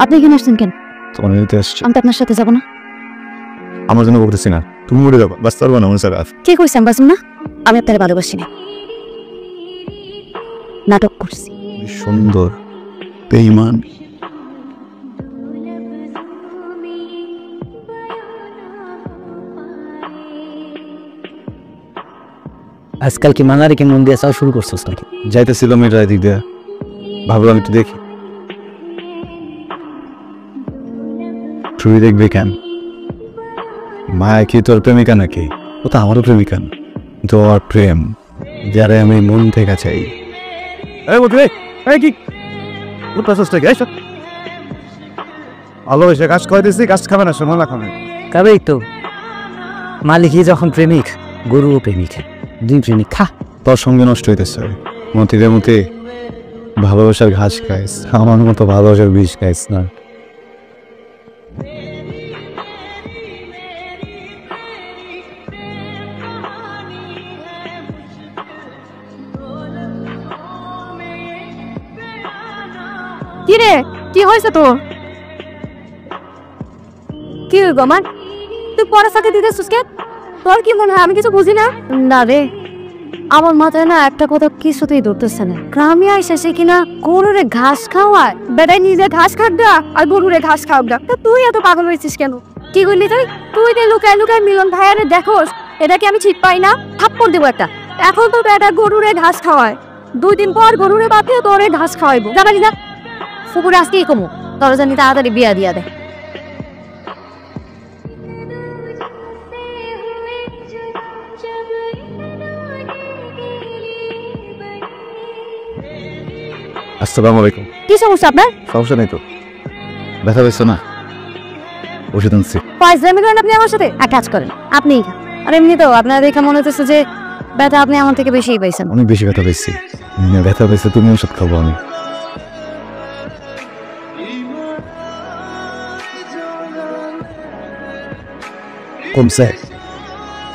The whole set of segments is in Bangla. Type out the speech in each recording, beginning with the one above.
আপনি এখানে আসছেন কেন? তোমার নিতে আসছি। আমি তো আপনার সাথে যাবো না। আমার জন্য করতেছি না, তুমি উড়ে যাবো, বাঁচতে পারবো না আমার সাথে। কে কইছে আমি বাঁচব না? আমি আপনার ভালোবাসি না, নাটক করছি। সুন্দর বেঈমান। আজকাল কি মানারিকে মন দিয়ে চাও শুরু করছিস নাকি? যাইতেছিলাম এটা এদিক দিয়ে, ভাবলাম একটু দেখি। তুই দেখবি কেন? মায়া কি তোর প্রেমিকা নাকি? ও তো আমারও প্রেমিকা না, কিন্তু ওর প্রেম যারে আমি মন থেকে চাই। ভালোবেসে কাজ করে দিচ্ছি, কাজ খাবে না, শোনো না খাবে। কাবেই তো মালিকই যখন প্রেমিক, গরুও প্রেমিক, দুই প্রেমিক। খা, তোর সঙ্গে নষ্ট হইতেছে মতিতে মতি। ভালোবাসার ঘাস খাইস, আমার মতো ভালোবাসার বিষ খাইস না। কি রে, কি হয়েছে তোর? কি হইব আমার? তুই পড়া ফাঁকে দিতেছিস কেন? তোর কি মনে হয় আমি কিছু বুঝি না? না রে, আমার মাথায় না একটা কথা কিছুতেই ধরতেছে না। গ্রামে আইসা সে কিনা গরুরে ঘাস খাওয়ায়, বেটাই নিজে ঘাস খাক দা আর গরুরে ঘাস খাওয়া দা। তা তুই এত পাগল হয়েছিস কেন? কি করলি তুই? তুই যে লুকায় লুকায় মিলন ভাইয়ারে দেখোস, এটা কি আমি ঠিক পাই না? থাপ্পড় দেবো একটা। এখন তো বেটা গরুরে ঘাস খাওয়ায়, 2 দিন পর গরুরে বাপে তোরে ঘাস খাওয়াইবো। যাবানি না? ফুকুরে আজকেই কমু, তোরা জানি তাড়াতাড়ি বিয়া দিয়া দে। আসসালামু আলাইকুম। কি সমস্যা আপনার? সমস্যা নেই তো, ব্যথা পেয়েছো না? ওষুধ আনছি। ফাইজলামি করেন আপনি আমার সাথে? এক কাজ করেন, আপনি আর এমনি তো আপনার দেখে মনে হচ্ছে যে ব্যথা আপনি আমার থেকে বেশিই পাইছেন। অনেক বেশি ব্যথা পেয়েছি। ব্যথা পেয়েছে তুমি ওষুধ খাবো আমি। কমছে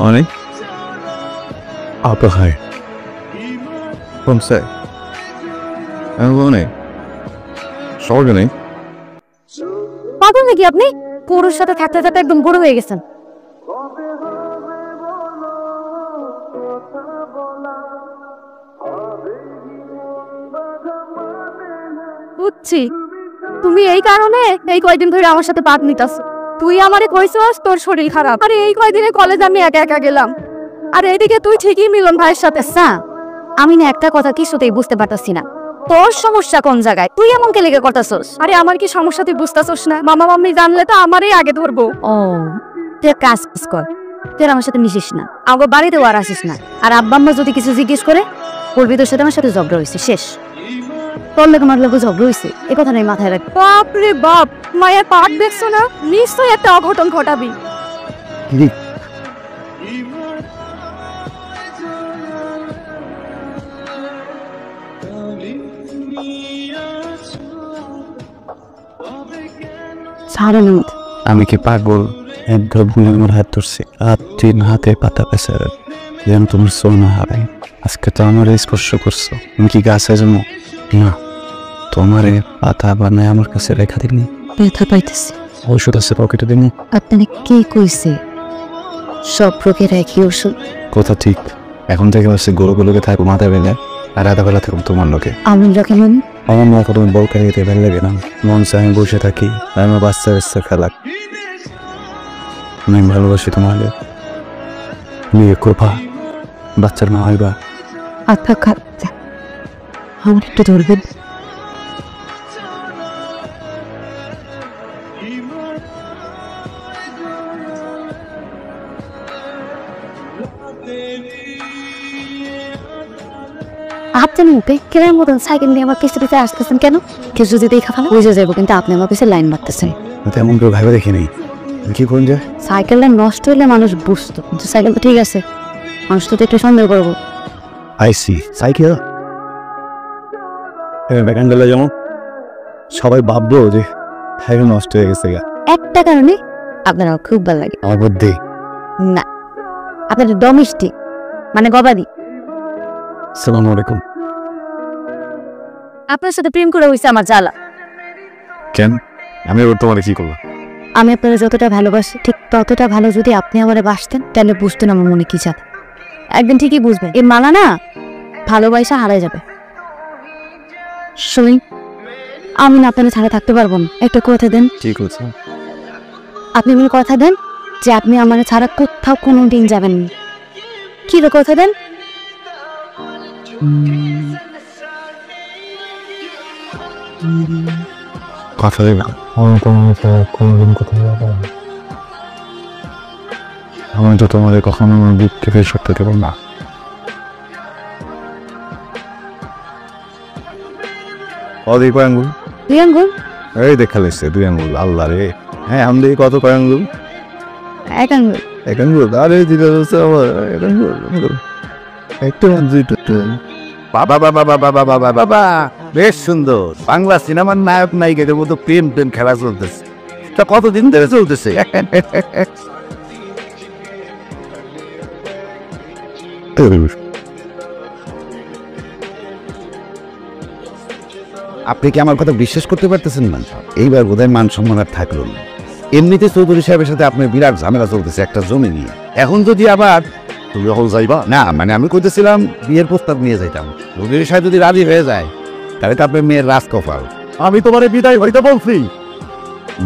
অনেক, আপা খায় কমছে অনেক, সর্গ নেই। পাগল নাকি আপনি? গরুর সাথে থাকতে থাকতে একদম বড় হয়ে গেছেন। বুঝছি, তুমি এই কারণে এই কয়দিন ধরে আমার সাথে পাত নিতাছ। তুই আমারে কইছস তোর শরীর খারাপ, আরে এই কয়দিনে কলেজ আমি একা একা গেলাম, আর এইদিকে তুই ঠিকই মিলন ভাইয়ের সাথে। আমি না একটা কথা কিছুতেই বুঝতে পারতাছি না, তোর সমস্যা কোন জায়গায়? তুই এমন কে লেগে করতাছস? আরে আমার কি সমস্যা তুই বুঝতাছস না? মামা মাম্মি জানলে তো আমারই আগে ধরবো। ও, তুই কাজ কর, তুই আমার সাথে মিশিস না, আমার বাড়িতেও আর আসিস না। আর আব্বা আম্মা যদি কিছু জিজ্ঞেস করে বলবি তোর সাথে আমার সাথে ঝগড়া হয়েছে, শেষ। তোর লোক আমার লোক ঝগড়া হয়েছে, এ কথা নেই মাথায় রাখ। বাপ রে বাপ, মায়ের পাট দেখছো না? নিশ্চয়ই একটা অঘটন ঘটাবি। আমি কি পাগল? একদম আমার হাত ধরছে, হাত 3 হাতে পাতা পেছে যেন তোমার সোনা হবে। আজকে তো আমার স্পর্শ করছো, তুমি কি গাছে জন্ম না? তোমার পাতা বানায় আমার কাছে রেখা দিনি, ব্যথা পাইতেছি। ওষুধ আছে পকেটে দিনি। আপনাকে কে কইছে সব রোগের একই ওষুধ? কথা ঠিক, এখন থেকে হচ্ছে গরুগুলোকে থাকবো মাথায় বেঁধে, আর রাধা বেলা থাকবো তোমার লোকে। আমি রাখে মানে আমার মা কত বল খাইতে ভালো লাগে না, মন চাই আমি বসে থাকি, আমার বাচ্চা বাচ্চা খেলা। আমি ভালোবাসি তোমাকে, বিয়ে করবা, বাচ্চার মা হইবা। আত্মা খাচ্ছে, আমার একটু ধরবেন? আপনি মুখে কেনার মতন সাইকেল নিয়ে আমার পিছনে পিছনে আসতেছেন কেন? কেউ যদি দেখা ফেলা বুঝে যাবো, কিন্তু আপনি আমার পিছনে লাইন মারতেছেন। এমন কেউ ভাবে দেখি নেই, কি করুন যায়? সাইকেলটা নষ্ট হইলে মানুষ বুঝতো, কিন্তু সাইকেল তো ঠিক আছে, মানুষ তো একটু সন্দেহ করবো। আইসি সাইকেল ব্যাকান্ডালে যেমন সবাই ভাববো যে সাইকেল নষ্ট হয়ে গেছে। একটা কারণে আপনার আমার খুব ভালো লাগে। আমার বুদ্ধি না, আপনার ডোমেস্টিক মানে গবাদি। আসসালামু আলাইকুম। আপনার সাথে প্রেম করে হইছে আমার জ্বালা। কেন? আমি এবার তোমার কি করবো? আমি আপনারা যতটা ভালোবাসি ঠিক ততটা ভালো যদি আপনি আমারে বাসতেন তাহলে বুঝতেন আমার মনে কি চায়। একদিন ঠিকই বুঝবেন এই মালা না ভালোবাসা হারাই যাবে। শুনি আমি না আপনারা ছাড়া থাকতে পারবো না, একটা কথা দেন। ঠিক আছে, আপনি আমাকে কথা দেন যে আপনি আমার ছাড়া কোথাও কোনো দিন যাবেন না। কি রে কথা দেন? কথা দেবে? কোনোদিন কোথাও যাবো না। আমি তো তোমাদের কখনো আমার বুককে ফেস করতে দেবো না। অদি কয় আঙ্গুল? 2 আঙ্গুল। এই দেখা লেগছে 2 আঙ্গুল। আল্লাহ রে, হ্যাঁ আমি দেখি কত কয় আঙ্গুল? 1 আঙ্গুল। 1 আঙ্গুল? আরে দিদা আমার 1 আঙ্গুল একটু বাবা বাবা বাবা বাবা বাবা, বেশ সুন্দর। বাংলা সিনেমার নায়ক নায়িকাদের মতো প্রেম প্রেম খেলা চলতেছে। তা কতদিন ধরে চলতেছে? আপনি কি আমার কথা বিশ্বাস করতে পারতেছেন না? এইবার বোধহয় মান সম্মান আর থাকলো না। এমনিতে চৌধুরী সাহেবের সাথে আপনার বিরাট ঝামেলা চলতেছে একটা জমি নিয়ে। এখন যদি আবার তুমি এখন যাইবা না, মানে আমি কইতেছিলাম বিয়ের প্রস্তাব নিয়ে যাইতাম। চৌধুরী সাহেব যদি রাজি হয়ে যায় তাহলে তো আপনার মেয়ের রাজকপাল। আমি তোমারে বিদায় হইতে বলছি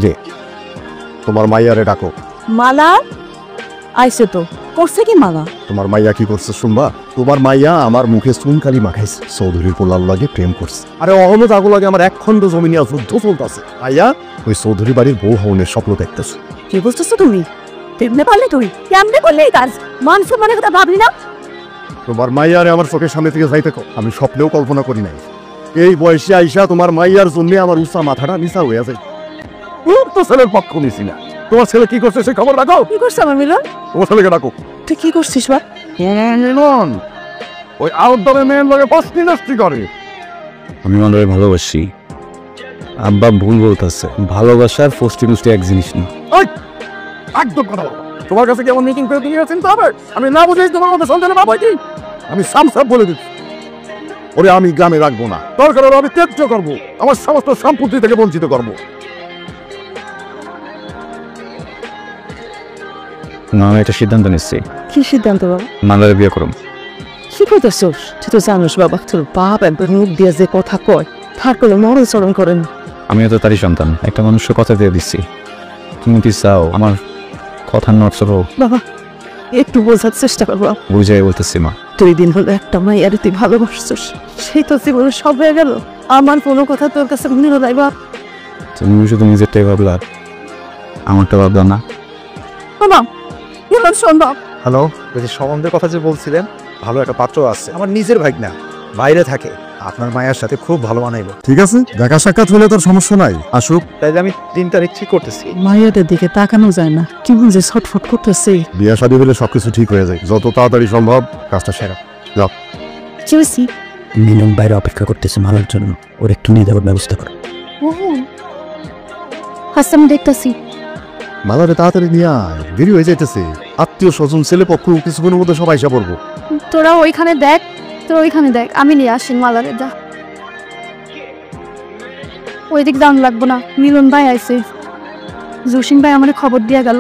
যে তোমার মাইয়ারে ডাকো। মালা আইসে তো করছে কি মালা? তোমার মাইয়া কি করছে শুনবা? তোমার মাইয়া আমার মুখে চুনকালি মাখাইছে, চৌধুরীর পোলার লাগে প্রেম করছে। আরে অহমদ আগু লাগে আমার 1 খণ্ড জমি নিয়ে যুদ্ধ চলতেছে। মাইয়া ওই চৌধুরী বাড়ির বউ হওনের স্বপ্ন দেখতেছে। কি বলতেছো তুমি? তেমনে পারলে তুই কেমনে করলে এই কাজ? মানুষ মানে কথা ভাবলি না? তোমার মাইয়ারে আমার চোখের সামনে থেকে যাইতে কও। আমি স্বপ্নেও কল্পনা করি নাই এই বয়সে আইসা তোমার মাইয়ার জন্য আমার উঁচা মাথাটা নিচা হয়ে যায়। তো ছেলের পক্ষ নিছি না। তোমার ছেলে কি করছে সে খবর রাখো। কি করছে আমার মিলন? তোমার ছেলেকে ডাকো। তুই কি করছিস বা? মিলন ওই আউটডোরে মেয়ের লগে বস্তি নষ্টি করে। আমি মনে ভালোবাসি। আব্বা ভুল বলতেছে, ভালোবাসার ফষ্টি নষ্টি এক জিনিস না। একদম কথা বলো। তোমার কাছে কেমন মিটিং করে তুমি চিন্তা হবে? আমি না বুঝেছি তোমার মধ্যে সন্তানের বাবা কি? আমি সামসাপ বলে দিচ্ছি, ওরে আমি গ্রামে রাখবো না। দরকার হলে আমি ত্যায্য করবো, আমার সমস্ত সম্পত্তি থেকে বঞ্চিত করবো। না, আমি একটা সিদ্ধান্ত নিচ্ছি। কি সিদ্ধান্ত বাবা? মালারে বিয়ে করুন। কি করতেছোস? তুই তো জানোস বাবা, তোর বাপ একবার মুখ দিয়ে যে কথা কয় তার কোনো মরণ চরণ করেন। আমিও তো তারই সন্তান, একটা মানুষকে কথা দিয়ে দিচ্ছি। তুমি কি চাও আমার কথা নড়ছড় হোক? বাবা একটু বোঝার চেষ্টা কর বাবা। বুঝাই বলতেছি মা। 2 দিন হলো একটা মাইয়ার তুই ভালোবাসছিস, সেই তো জীবনে সব হয়ে গেল। আমার কোনো কথা তোর কাছে মনে হলো বাবা? তুমি শুধু নিজেরটাই ভাবলা, আমারটা ভাবলা না। বাবা এবার শোন বাবা। হ্যালো, ওই যে সম্বন্ধের কথা যে বলছিলেন, ভালো একটা পাত্র আছে, আমার নিজের ভাগনা, বাইরে থাকে, আপনার মায়ের সাথে খুব ভালো মানাইব। ঠিক আছে, দেখা সাক্ষাৎ হলে তোর সমস্যা নাই, আসুক। তাইলে আমি 3 তারিখ ঠিক করতেছি। মায়েদের দিকে তাকানো যায় না, কেমন যে ছটফট করতেছে। বিয়া শাদী হলে সবকিছু ঠিক হয়ে যায়, যত তাড়াতাড়ি সম্ভব কাজটা সেরা। যাও। চুসি মিলন বাইরে অপেক্ষা করতেছে মালার জন্য, ওর একটু নিয়ে যাওয়ার ব্যবস্থা করো। ও হাসাম দেখতাছি। মালারে তাড়াতাড়ি নিয়ে আয়, দেরি হয়ে যাইতেছে। আত্মীয় স্বজন ছেলে পক্ষ কিছুক্ষণের মধ্যে সবাই এসে পড়বো। তোরা ওইখানে দেখ, তোরা ওইখানে দেখ, আমি নিয়ে আসি মালারে। যা ওই দিক দাম লাগবো না। মিলন ভাই আইছে, জসিম ভাই আমার খবর দিয়া গেল।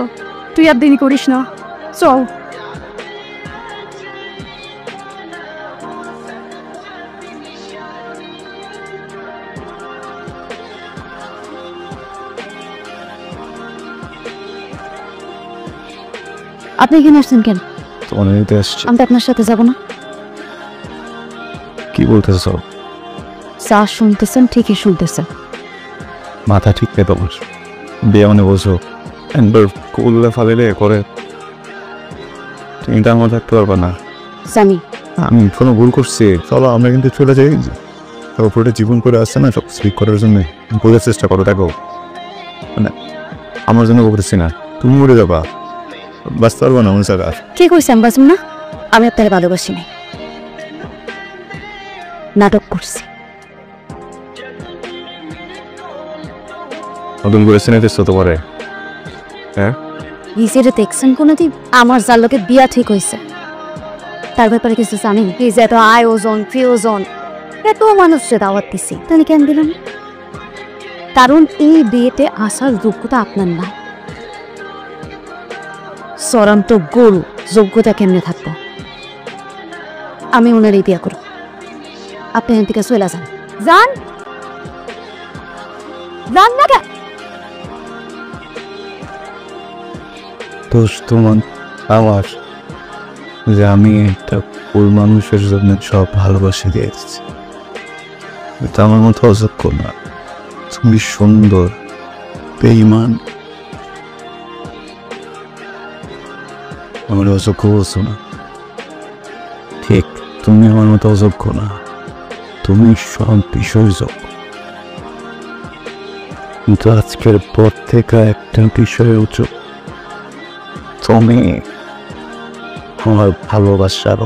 তুই আর দেরি করিস না, চল। আপনি এখানে আসছেন কেন? তোমার নিতে আসছে। আমি তো আপনার সাথে যাব না। কি বলতেছ? যা শুনতেছেন ঠিকই শুনতেছেন। মাথা ঠিক নেই তোমার? বিয়ে মানে বোঝো, একবার কুল্লে ফালিলে করে তুমি তার মধ্যে থাকতে পারবে না। জানি আমি কোনো ভুল করছি। চলো আমরা কিন্তু চলে যাই। তারপরে জীবন করে আসছে না, সব স্লিপ করার জন্য বোঝার চেষ্টা করো। দেখো মানে আমার জন্য করছি না, তুমি মরে যাবা, বাঁচতে পারবো না আমার জায়গা। কে কইছে আমি বাঁচব না? আমি আপনার ভালোবাসি নাই, নাটক করছি। নতুন করে চিনেতেছ তো পরে? হ্যাঁ, নিজেরে দেখছেন কোনোদিন? আমার যার লোকে বিয়া ঠিক হয়েছে তার ব্যাপারে কিছু জানেন? এই যে এত আয়োজন প্রিয়জন, এত মানুষকে দাওয়াত দিছি, তাহলে কেন দিলাম? কারণ এই বিয়েতে আসার যোগ্যতা আপনার না। চরন্ত গরু যোগ্যতা কেমনে থাকবো? আমি ওনার এই বিয়ে করব। আপনি এখান থেকে চলে যান। যান যান না কে? দোষ তোমার আমার, যে আমি একটা ভুল মানুষের জন্য সব ভালোবাসা দিয়ে দিচ্ছি। এটা আমার মতো অযোগ্য না। তুমি সুন্দর, বেঈমান, আমার অযোগ্য বলছো না। ঠিক, তুমি আমার মতো অযোগ্য না, তুমি সব বিষয় যোগ্য। কিন্তু আজকের পর থেকে একটা বিষয়ে উঁচু, তুমি আমার ভালোবাসার